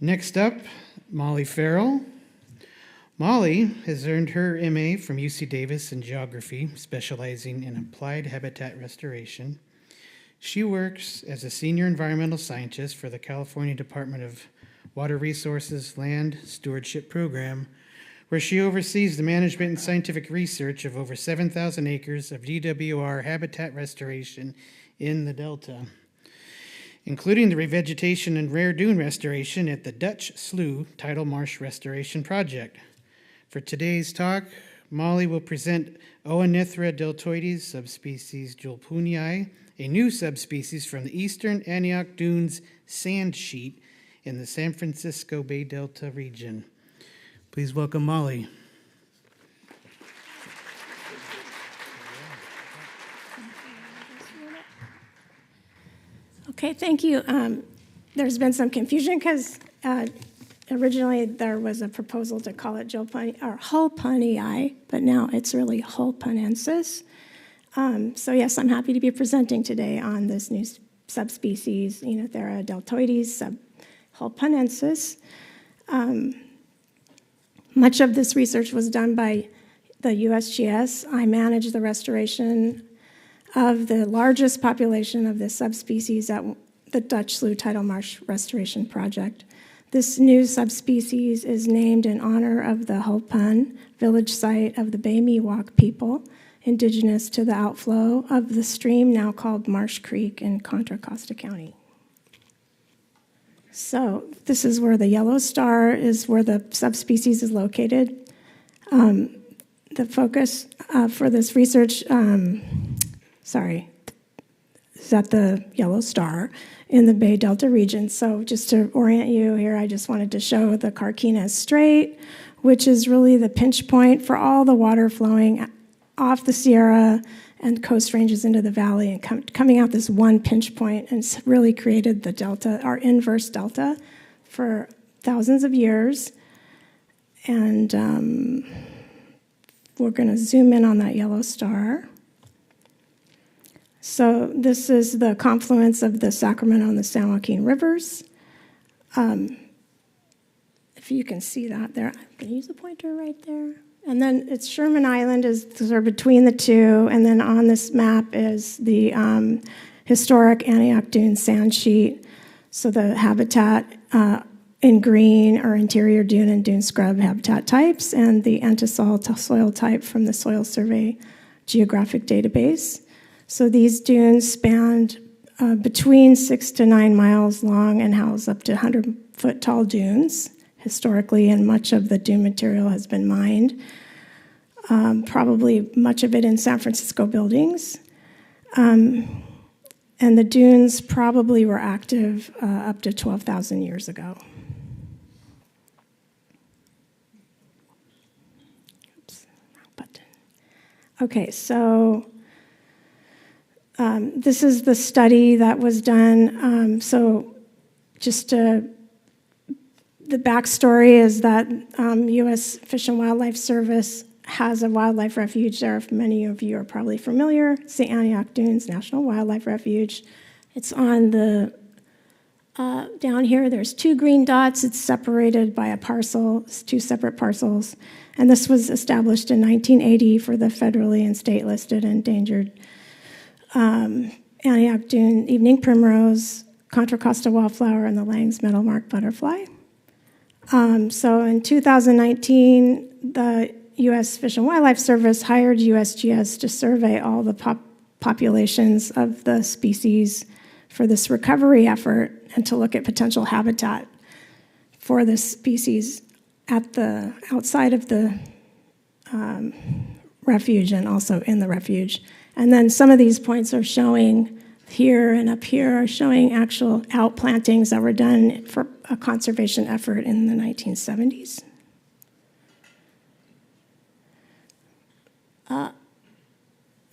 Next up, Molly Ferrell. Molly has earned her MA from UC Davis in geography, specializing in applied habitat restoration. She works as a senior environmental scientist for the California Department of Water Resources Land Stewardship Program, where she oversees the management and scientific research of over 7,000 acres of DWR habitat restoration in the Delta, including the revegetation and rare dune restoration at the Dutch Slough Tidal Marsh Restoration Project. For today's talk, Molly will present Oenothera deltoides, subspecies julpunii, a new subspecies from the Eastern Antioch Dunes sand sheet in the San Francisco Bay Delta region. Please welcome Molly. Okay, thank you. There's been some confusion because originally there was a proposal to call it Julpunii, but now it's really Julpunensis. So yes, I'm happy to be presenting today on this new subspecies, Oenothera deltoides, Julpunensis. Much of this research was done by the USGS. I manage the restoration of the largest population of this subspecies at the Dutch Slough Tidal Marsh Restoration Project. This new subspecies is named in honor of the Julpun village site of the Bay Miwok people, indigenous to the outflow of the stream now called Marsh Creek in Contra Costa County. So this is where the yellow star is where the subspecies is located. The focus for this research, is at the yellow star in the Bay Delta region. So just to orient you here, I just wanted to show the Carquinez Strait, which is really the pinch point for all the water flowing off the Sierra and coast ranges into the valley and coming out this one pinch point, and it's really created the delta, our inverse delta, for thousands of years. And we're going to zoom in on that yellow star. So this is the confluence of the Sacramento and the San Joaquin rivers. If you can see that there, I'm going to use a pointer right there. And then it's Sherman Island is sort of between the two, and then on this map is the historic Antioch Dunes sand sheet. So the habitat in green are interior dune and dune scrub habitat types, and the antisol soil type from the Soil Survey Geographic Database. So these dunes spanned between 6 to 9 miles long and house up to 100-foot tall dunes historically, and much of the dune material has been mined, probably much of it in San Francisco buildings. And the dunes probably were active up to 12,000 years ago. Oops, wrong button. Okay, so this is the study that was done. So just the backstory is that U.S. Fish and Wildlife Service has a wildlife refuge there. Many of you are probably familiar. It's the Antioch Dunes National Wildlife Refuge. It's on the, down here, there's 2 green dots. It's separated by a parcel. It's 2 separate parcels. And this was established in 1980 for the federally and state-listed endangered Antioch Dune evening primrose, Contra Costa wallflower, and the Lang's meadowlark butterfly. So in 2019, the U.S. Fish and Wildlife Service hired USGS to survey all the populations of the species for this recovery effort and to look at potential habitat for this species at the outside of the refuge and also in the refuge. And then some of these points are showing here and up here are showing actual outplantings that were done for a conservation effort in the 1970s.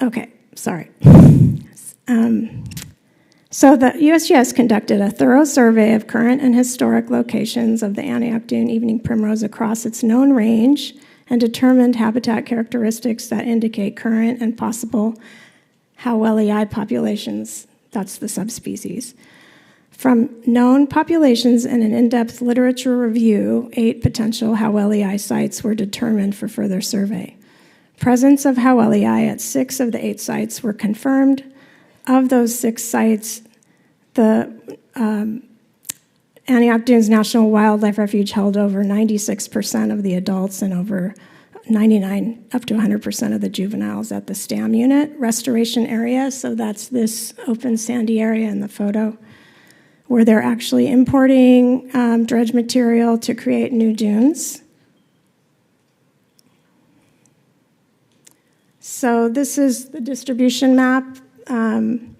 Okay, sorry. So the USGS conducted a thorough survey of current and historic locations of the Antioch Dune evening primrose across its known range and determined habitat characteristics that indicate current and possible Howellii populations, that's the subspecies. From known populations and an in-depth literature review, 8 potential Howellii sites were determined for further survey. Presence of Howellii at 6 of the 8 sites were confirmed. Of those 6 sites, the Antioch Dunes National Wildlife Refuge held over 96% of the adults and over 99, up to 100% of the juveniles at the STAM unit restoration area. So that's this open sandy area in the photo where they're actually importing dredge material to create new dunes. So this is the distribution map, an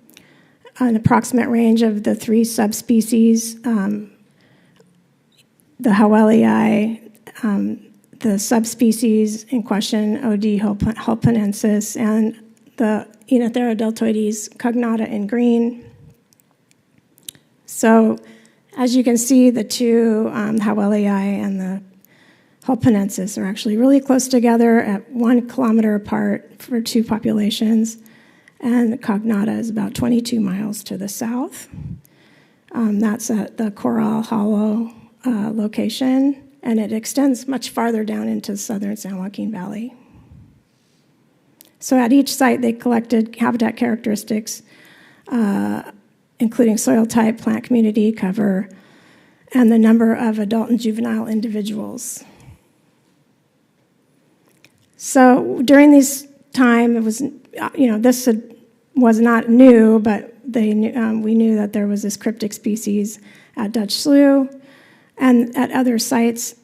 approximate range of the 3 subspecies, the Howellii, the subspecies in question, O.D. hulponensis, and the Oenothera deltoides cognata in green. So as you can see, the 2 Howellii and the hulponensis are actually really close together at 1 kilometer apart for 2 populations, and the cognata is about 22 miles to the south. That's at the Coral Hollow location, and it extends much farther down into southern San Joaquin Valley. So at each site, they collected habitat characteristics, including soil type, plant community, cover, and the number of adult and juvenile individuals. So during this time, it was, this was not new, but we knew that there was this cryptic species at Dutch Slough, and at other sites,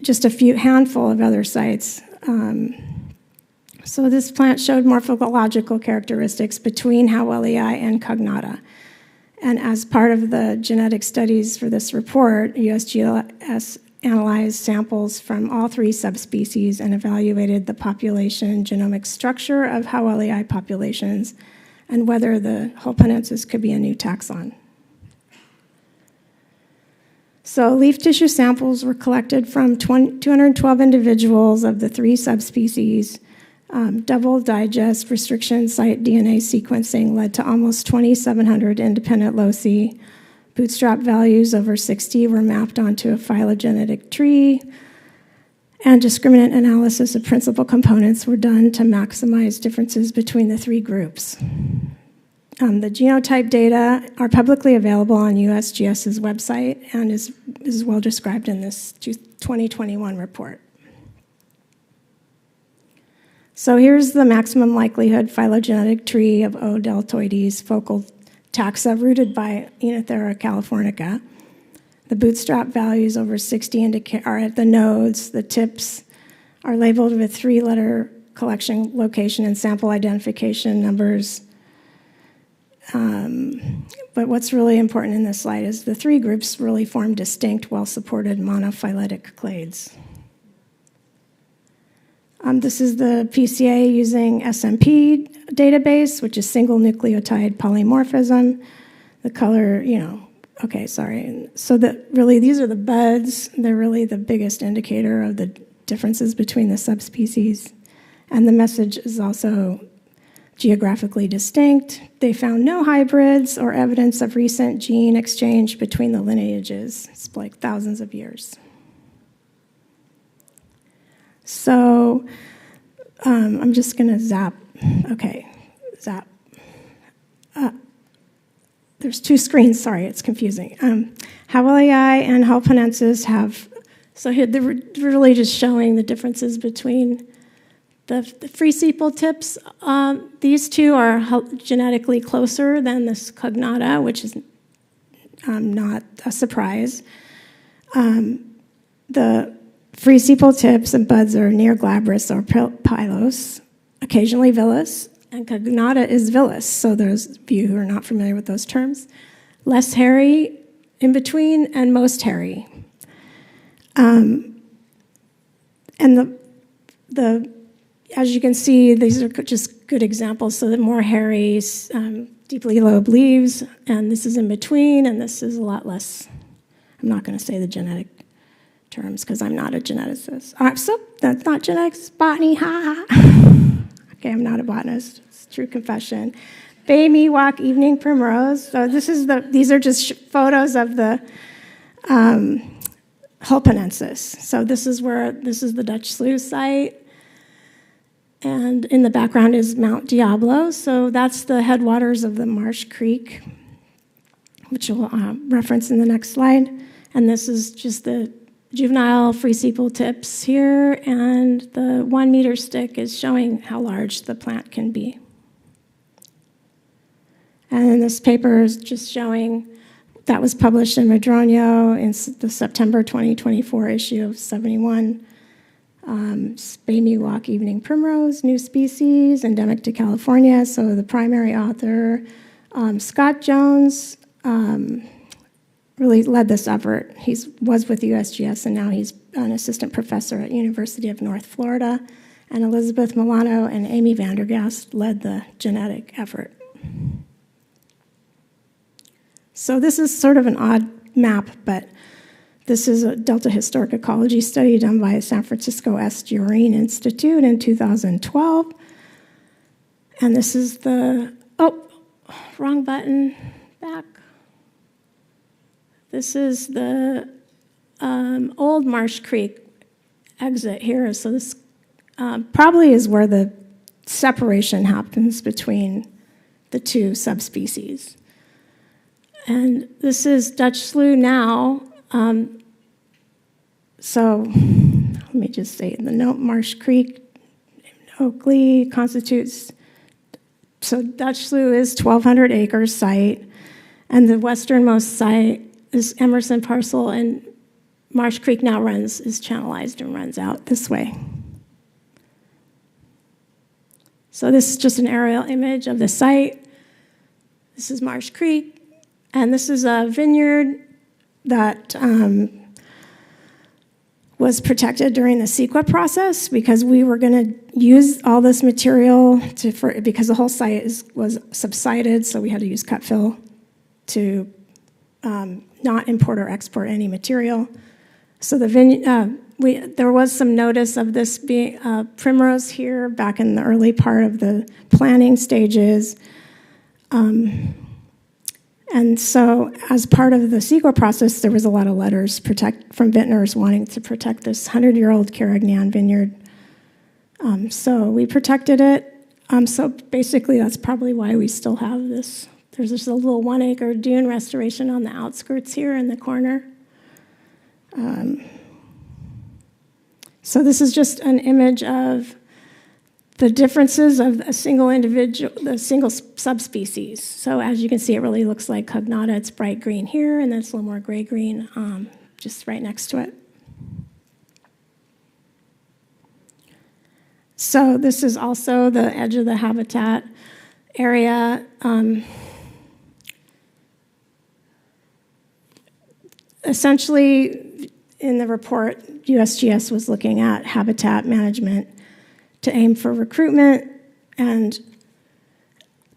just a handful of other sites. So this plant showed morphological characteristics between Howellii and cognata. And as part of the genetic studies for this report, USGS analyzed samples from all 3 subspecies and evaluated the population genomic structure of Howellii populations and whether the hulponensis could be a new taxon. So leaf tissue samples were collected from 212 individuals of the 3 subspecies. Double digest restriction site DNA sequencing led to almost 2,700 independent loci. Bootstrap values over 60 were mapped onto a phylogenetic tree, and discriminant analysis of principal components were done to maximize differences between the 3 groups. The genotype data are publicly available on USGS's website and is well described in this 2021 report. So here's the maximum likelihood phylogenetic tree of O. deltoides focal taxa rooted by Oenothera californica. The bootstrap values over 60 are at the nodes. The tips are labeled with 3-letter collection location and sample identification numbers. But what's really important in this slide is the 3 groups really form distinct, well-supported monophyletic clades. This is the PCA using SMP database, which is single nucleotide polymorphism. The color, okay, sorry. So these are the buds. They're really the biggest indicator of the differences between the subspecies. And the message is also geographically distinct. They found no hybrids or evidence of recent gene exchange between the lineages. It's like thousands of years. So I'm just going to zap. Okay, zap. There's 2 screens. Sorry, it's confusing. Howellii and hulponensis have, so here they're really just showing the differences between the free sepal tips. These 2 are genetically closer than this cognata, which is not a surprise. The free sepal tips and buds are near glabrous or pilose, occasionally villous, and cognata is villous. So those of you who are not familiar with those terms, less hairy in between and most hairy. And as you can see, these are just good examples. So the more hairy, deeply lobed leaves, and this is in between, and this is a lot less. I'm not going to say the genetic terms because I'm not a geneticist. All right, so that's not genetics, botany, ha ha. Okay, I'm not a botanist. It's true confession. Bay Miwok evening primrose. So these are just photos of the Hulpenensis. So this is the Dutch Slough site. And in the background is Mount Diablo. So that's the headwaters of the Marsh Creek, which we'll reference in the next slide. And this is just the juvenile free sepal tips here. And the 1 meter stick is showing how large the plant can be. And then this paper is just showing, that was published in Madronio in the September 2024 issue of 71. Bay Miwok evening primrose, new species, endemic to California. So the primary author, Scott Jones, really led this effort. He was with USGS, and now he's an assistant professor at University of North Florida. And Elizabeth Milano and Amy Vandergast led the genetic effort. So this is sort of an odd map, but this is a Delta Historic Ecology study done by San Francisco S. Giorine Institute in 2012. And this is wrong button, back. This is the old Marsh Creek exit here. So this probably is where the separation happens between the two subspecies. And this is Dutch Slough now. So let me just say the note Marsh Creek, Oakley constitutes, so Dutch Slough is 1,200 acre site, and the westernmost site is Emerson Parcel, and Marsh Creek now is channelized and runs out this way. So this is just an aerial image of the site. This is Marsh Creek, and this is a vineyard that was protected during the CEQA process because we were going to use all this material because the whole site was subsided, so we had to use cut fill to not import or export any material. So there was some notice of this being primrose here back in the early part of the planning stages. And so as part of the CEQA process, there was a lot of letters from vintners wanting to protect this 100-year-old Carignan vineyard. So we protected it. So basically, that's probably why we still have this. There's just a little 1 acre dune restoration on the outskirts here in the corner. So this is just an image of the differences of a single individual, the single subspecies. So as you can see, it really looks like cognata. It's bright green here, and then it's a little more gray-green just right next to it. So this is also the edge of the habitat area. Essentially, in the report, USGS was looking at habitat management to aim for recruitment, and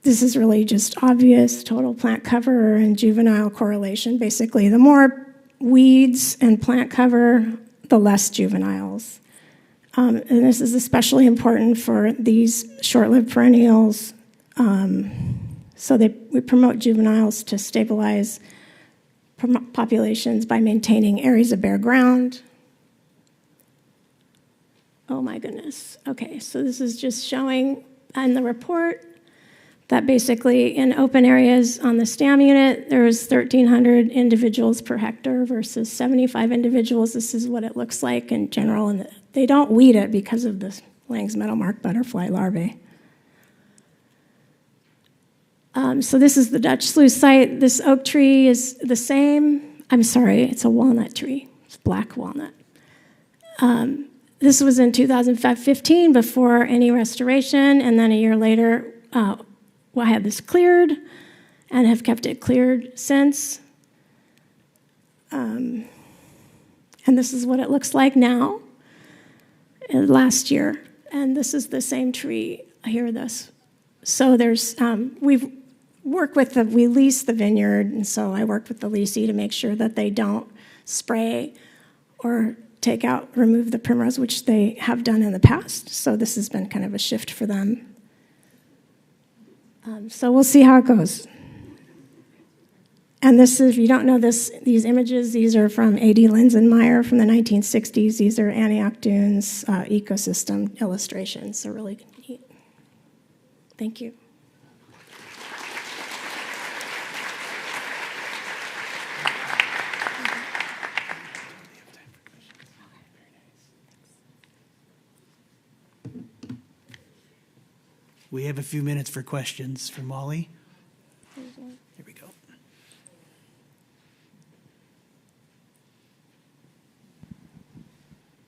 this is really just obvious total plant cover and juvenile correlation. Basically, the more weeds and plant cover, the less juveniles. And this is especially important for these short-lived perennials. So we promote juveniles to stabilize populations by maintaining areas of bare ground. Oh my goodness. Okay, so this is just showing in the report that basically in open areas on the STAM unit, there was 1,300 individuals per hectare versus 75 individuals. This is what it looks like in general, and they don't weed it because of the Lang's meadowlark butterfly larvae. So this is the Dutch Slough site. This oak tree is the same. I'm sorry, it's a walnut tree. It's black walnut. This was in 2015 before any restoration, and then a year later, I had this cleared and have kept it cleared since. And this is what it looks like now, last year. And this is the same tree here, So there's, we lease the vineyard, and so I worked with the leasee to make sure that they don't spray or remove the primrose, which they have done in the past. So this has been kind of a shift for them. So we'll see how it goes. And this, if you don't know this, these images, these are from A.D. Linsenmeyer from the 1960s. These are Antioch Dunes ecosystem illustrations. So really neat. Thank you. We have a few minutes for questions for Molly. Here we go.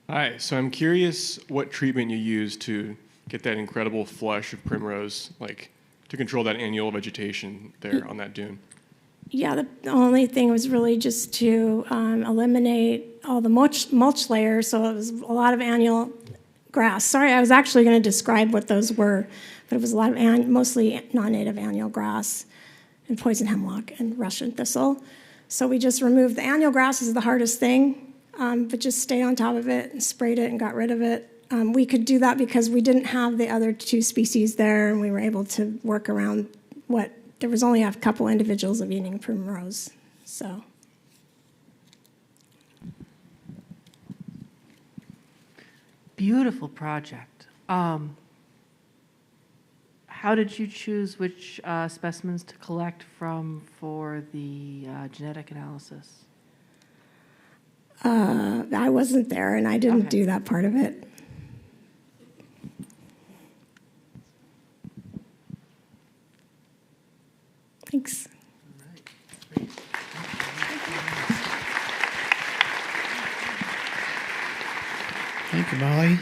Hi, so I'm curious what treatment you use to get that incredible flush of primrose, like to control that annual vegetation there on that dune. Yeah, the only thing was really just to eliminate all the mulch layers, so it was a lot of annual grass. Sorry, I was actually going to describe what those were, but it was a lot of mostly non-native annual grass and poison hemlock and Russian thistle. So we just removed the annual grass is the hardest thing, but just stayed on top of it and sprayed it and got rid of it. We could do that because we didn't have the other two species there, and we were able to work around there was only a couple individuals of eating primrose, so. Beautiful project. How did you choose which specimens to collect from for the genetic analysis? I wasn't there, and I didn't do that part of it. Thanks. Thank you, Molly.